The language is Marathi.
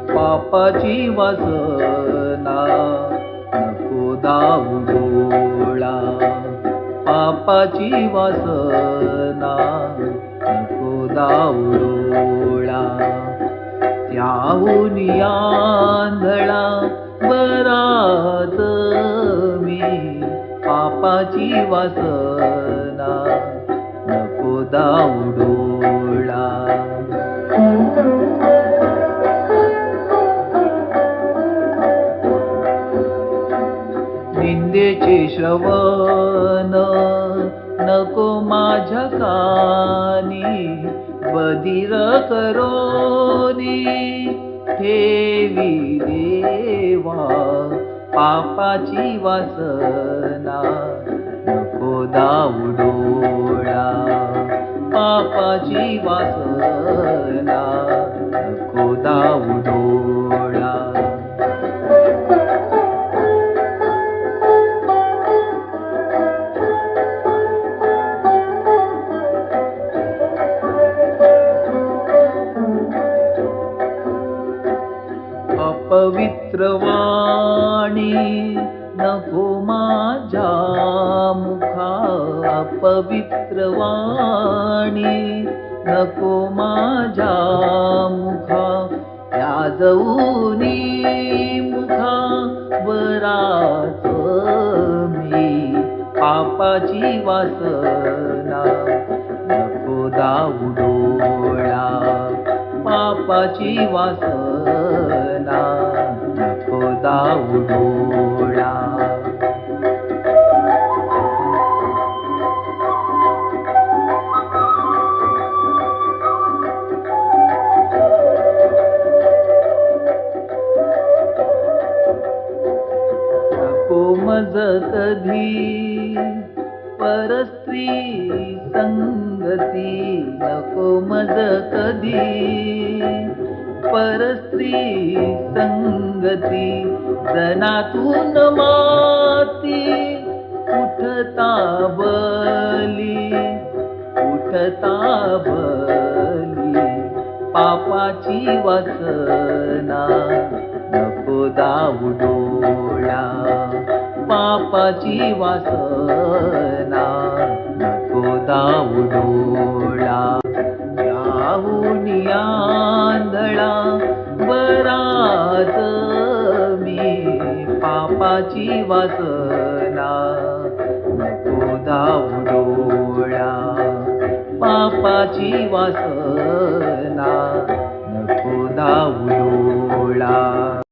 पापाची वासना नको दाऊ डोळा, पापाची वासना नको दाऊ डोळा. त्याहून आंधळा बराच मी, पापाची वासना नको दाऊ डोळा. निंदेचे श्रवण नको माझ्या कानी, बधीर करोनी ठेवी देवा. पापाची वासना नको दाऊ डोळा, पापाची वासना नको दाऊ डोळा. अपवित्र वाणी नको माझ्या मुखा, अपवित्र वाणी नको माझ्या मुखा. त्याजवुनी मुखा बराच मी, पापाची वासना नको दाऊ डोळा, पापाची वासना नको दाऊ डोळा. नको मज कधी परस्त्री संगती, नको मज कधी परस्त्री संगती. जनातून माती उठता बली, उठता बली. पापाची वासना नको दाऊ डोळा, पापाची वासना नको दाऊ डोळा. त्याहून आंधळा बराच मी, पापाची वासना नको दाऊ डोळा, पापाची वासना नको दाऊ